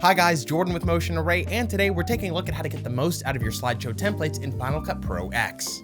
Hi guys, Jordan with Motion Array, and today we're taking a look at how to get the most out of your slideshow templates in Final Cut Pro X.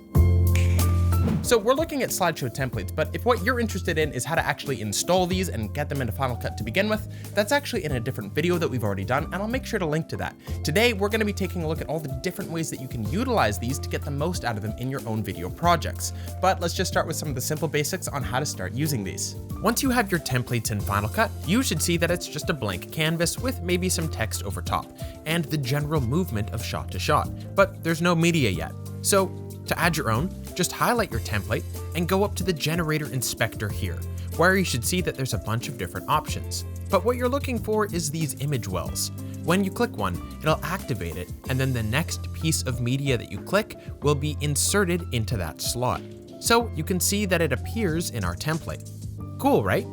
So we're looking at slideshow templates, but if what you're interested in is how to actually install these and get them into Final Cut to begin with, that's actually in a different video that we've already done, and I'll make sure to link to that. Today, we're going to be taking a look at all the different ways that you can utilize these to get the most out of them in your own video projects. But let's just start with some of the simple basics on how to start using these. Once you have your templates in Final Cut, you should see that it's just a blank canvas with maybe some text over top, and the general movement of shot to shot, but there's no media yet. So, to add your own, just highlight your template and go up to the generator inspector here, where you should see that there's a bunch of different options. But what you're looking for is these image wells. When you click one, it'll activate it, and then the next piece of media that you click will be inserted into that slot. So you can see that it appears in our template. Cool, right?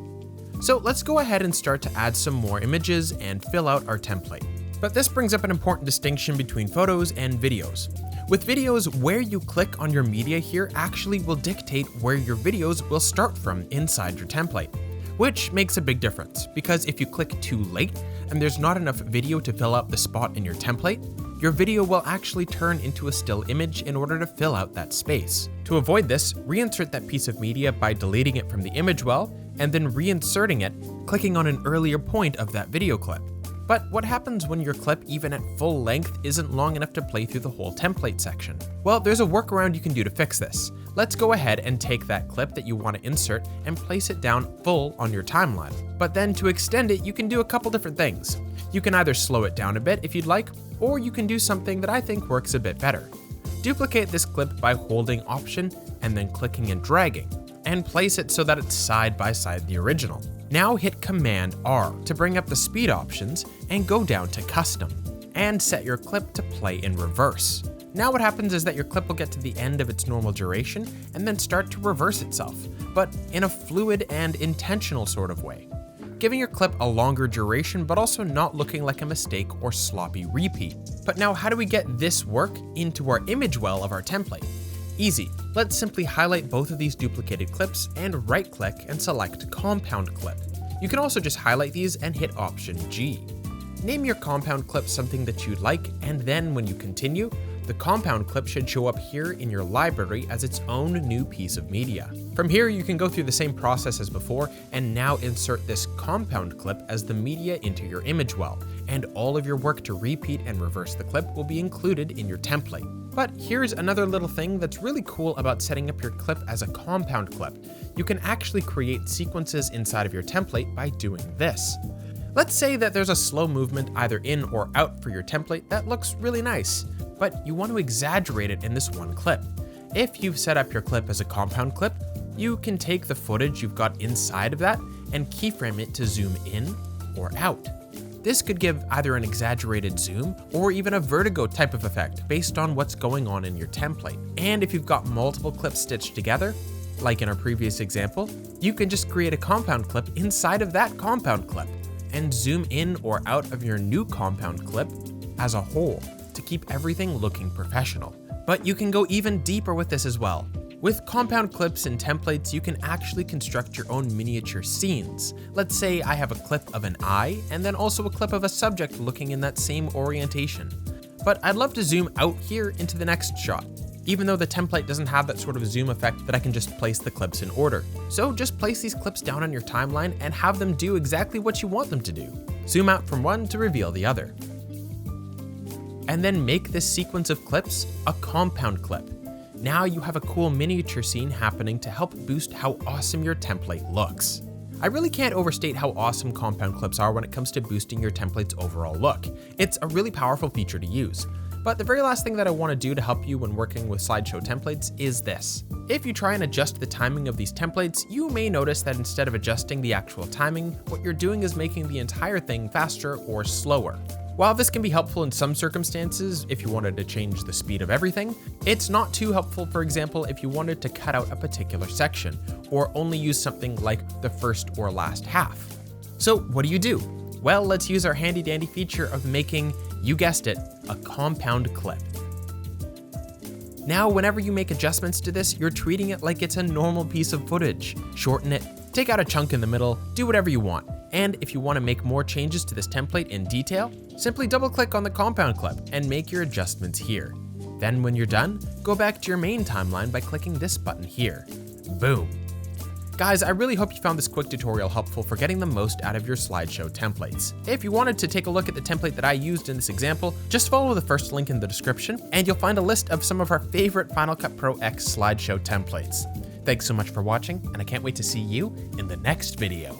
So let's go ahead and start to add some more images and fill out our template. But this brings up an important distinction between photos and videos. With videos, where you click on your media here actually will dictate where your videos will start from inside your template, which makes a big difference because if you click too late and there's not enough video to fill out the spot in your template, your video will actually turn into a still image in order to fill out that space. To avoid this, reinsert that piece of media by deleting it from the image well and then reinserting it, clicking on an earlier point of that video clip. But what happens when your clip, even at full length, isn't long enough to play through the whole template section? Well, there's a workaround you can do to fix this. Let's go ahead and take that clip that you want to insert and place it down full on your timeline. But then to extend it, you can do a couple different things. You can either slow it down a bit if you'd like, or you can do something that I think works a bit better. Duplicate this clip by holding Option and then clicking and dragging, and place it so that it's side by side the original. Now hit Command R to bring up the speed options and go down to Custom, and set your clip to play in reverse. Now what happens is that your clip will get to the end of its normal duration and then start to reverse itself, but in a fluid and intentional sort of way, giving your clip a longer duration but also not looking like a mistake or sloppy repeat. But now how do we get this work into our image well of our template? Easy. Let's simply highlight both of these duplicated clips and right-click and select Compound Clip. You can also just highlight these and hit Option G. Name your compound clip something that you'd like, and then when you continue, the compound clip should show up here in your library as its own new piece of media. From here, you can go through the same process as before and now insert this compound clip as the media into your image well, and all of your work to repeat and reverse the clip will be included in your template. But here's another little thing that's really cool about setting up your clip as a compound clip. You can actually create sequences inside of your template by doing this. Let's say that there's a slow movement either in or out for your template that looks really nice, but you want to exaggerate it in this one clip. If you've set up your clip as a compound clip, you can take the footage you've got inside of that and keyframe it to zoom in or out. This could give either an exaggerated zoom or even a vertigo type of effect based on what's going on in your template. And if you've got multiple clips stitched together, like in our previous example, you can just create a compound clip inside of that compound clip and zoom in or out of your new compound clip as a whole to keep everything looking professional. But you can go even deeper with this as well. With compound clips and templates, you can actually construct your own miniature scenes. Let's say I have a clip of an eye and then also a clip of a subject looking in that same orientation. But I'd love to zoom out here into the next shot, even though the template doesn't have that sort of zoom effect that I can just place the clips in order. So just place these clips down on your timeline and have them do exactly what you want them to do. Zoom out from one to reveal the other. And then make this sequence of clips a compound clip. Now you have a cool miniature scene happening to help boost how awesome your template looks. I really can't overstate how awesome compound clips are when it comes to boosting your template's overall look. It's a really powerful feature to use. But the very last thing that I want to do to help you when working with slideshow templates is this. If you try and adjust the timing of these templates, you may notice that instead of adjusting the actual timing, what you're doing is making the entire thing faster or slower. While this can be helpful in some circumstances if you wanted to change the speed of everything, it's not too helpful, for example, if you wanted to cut out a particular section or only use something like the first or last half. So what do? Well, let's use our handy dandy feature of making, you guessed it, a compound clip. Now, whenever you make adjustments to this, you're treating it like it's a normal piece of footage. Shorten it, take out a chunk in the middle, do whatever you want. And if you want to make more changes to this template in detail, simply double click on the compound clip and make your adjustments here. Then when you're done, go back to your main timeline by clicking this button here. Boom. Guys, I really hope you found this quick tutorial helpful for getting the most out of your slideshow templates. If you wanted to take a look at the template that I used in this example, just follow the first link in the description and you'll find a list of some of our favorite Final Cut Pro X slideshow templates. Thanks so much for watching, and I can't wait to see you in the next video.